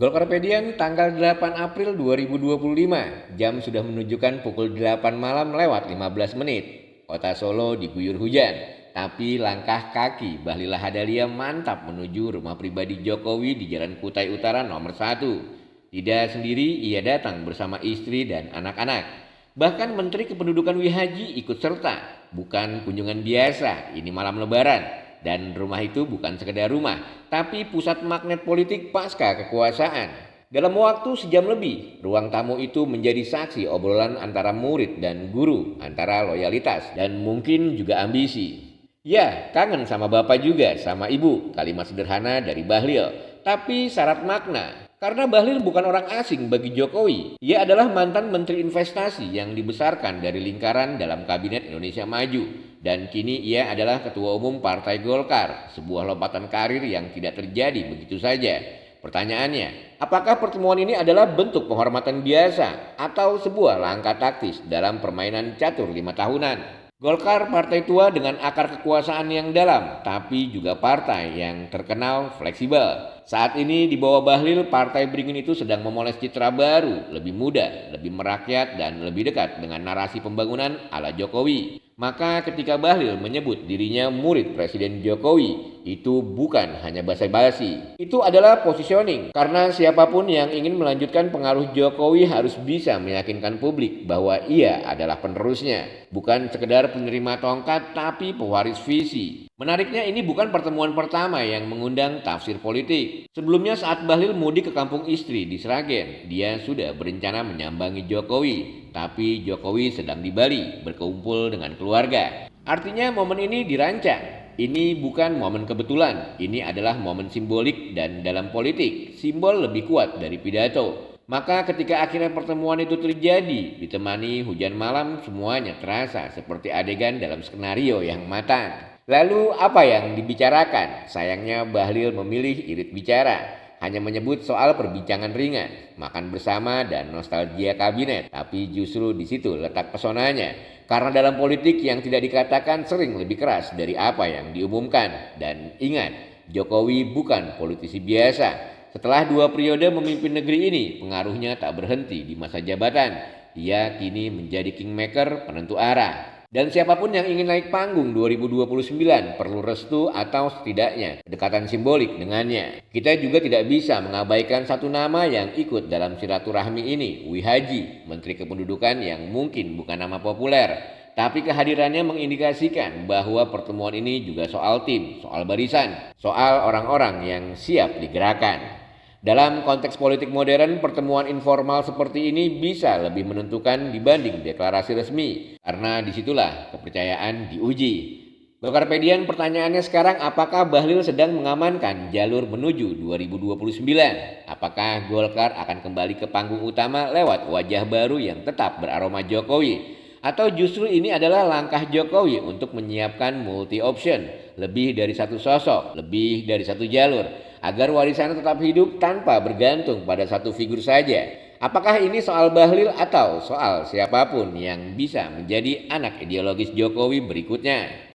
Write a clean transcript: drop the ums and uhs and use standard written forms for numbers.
Golkarpedian tanggal 8 April 2025, jam sudah menunjukkan pukul 8 malam lewat 15 menit. Kota Solo diguyur hujan, tapi langkah kaki Bahlil Lahadalia mantap menuju rumah pribadi Jokowi di Jalan Kutai Utara nomor 1. Tidak sendiri, ia datang bersama istri dan anak-anak. Bahkan Menteri Kependudukan Wihaji ikut serta. Bukan kunjungan biasa, ini malam lebaran. Dan rumah itu bukan sekedar rumah, tapi pusat magnet politik pasca kekuasaan. Dalam waktu sejam lebih, ruang tamu itu menjadi saksi obrolan antara murid dan guru, antara loyalitas dan mungkin juga ambisi. Ya, kangen sama bapak juga, sama ibu, kalimat sederhana dari Bahlil, tapi syarat makna. Karena Bahlil bukan orang asing bagi Jokowi. Ia adalah mantan Menteri Investasi yang dibesarkan dari lingkaran dalam Kabinet Indonesia Maju. Dan kini ia adalah Ketua Umum Partai Golkar, sebuah lompatan karir yang tidak terjadi begitu saja. Pertanyaannya, apakah pertemuan ini adalah bentuk penghormatan biasa atau sebuah langkah taktis dalam permainan catur 5 tahunan? Golkar partai tua dengan akar kekuasaan yang dalam, tapi juga partai yang terkenal fleksibel. Saat ini di bawah Bahlil, partai beringin itu sedang memoles citra baru, lebih muda, lebih merakyat, dan lebih dekat dengan narasi pembangunan ala Jokowi. Maka ketika Bahlil menyebut dirinya murid Presiden Jokowi, itu bukan hanya basa-basi. Itu adalah positioning, karena siapapun yang ingin melanjutkan pengaruh Jokowi harus bisa meyakinkan publik bahwa ia adalah penerusnya. Bukan sekedar penerima tongkat, tapi pewaris visi. Menariknya ini bukan pertemuan pertama yang mengundang tafsir politik. Sebelumnya saat Bahlil mudik ke kampung istri di Sragen, dia sudah berencana menyambangi Jokowi. Tapi Jokowi sedang di Bali berkumpul dengan keluarga. Artinya momen ini dirancang. Ini bukan momen kebetulan, ini adalah momen simbolik dan dalam politik, simbol lebih kuat dari pidato. Maka ketika akhirnya pertemuan itu terjadi, ditemani hujan malam, semuanya terasa seperti adegan dalam skenario yang matang. Lalu apa yang dibicarakan? Sayangnya Bahlil memilih irit bicara. Hanya menyebut soal perbincangan ringan, makan bersama dan nostalgia kabinet. Tapi justru di situ letak pesonanya. Karena dalam politik yang tidak dikatakan sering lebih keras dari apa yang diumumkan. Dan ingat, Jokowi bukan politisi biasa. Setelah 2 periode memimpin negeri ini, pengaruhnya tak berhenti di masa jabatan. Ia kini menjadi kingmaker penentu arah. Dan siapapun yang ingin naik panggung 2029 perlu restu atau setidaknya kedekatan simbolik dengannya. Kita juga tidak bisa mengabaikan satu nama yang ikut dalam silaturahmi ini, Wihaji, Menteri Kependudukan yang mungkin bukan nama populer. Tapi kehadirannya mengindikasikan bahwa pertemuan ini juga soal tim, soal barisan, soal orang-orang yang siap digerakkan. Dalam konteks politik modern, pertemuan informal seperti ini bisa lebih menentukan dibanding deklarasi resmi. Karena disitulah kepercayaan diuji. Golkarpedian pertanyaannya sekarang, apakah Bahlil sedang mengamankan jalur menuju 2029? Apakah Golkar akan kembali ke panggung utama lewat wajah baru yang tetap beraroma Jokowi? Atau justru ini adalah langkah Jokowi untuk menyiapkan multi option, lebih dari satu sosok, lebih dari satu jalur, agar warisannya tetap hidup tanpa bergantung pada satu figur saja. Apakah ini soal Bahlil atau soal siapapun yang bisa menjadi anak ideologis Jokowi berikutnya?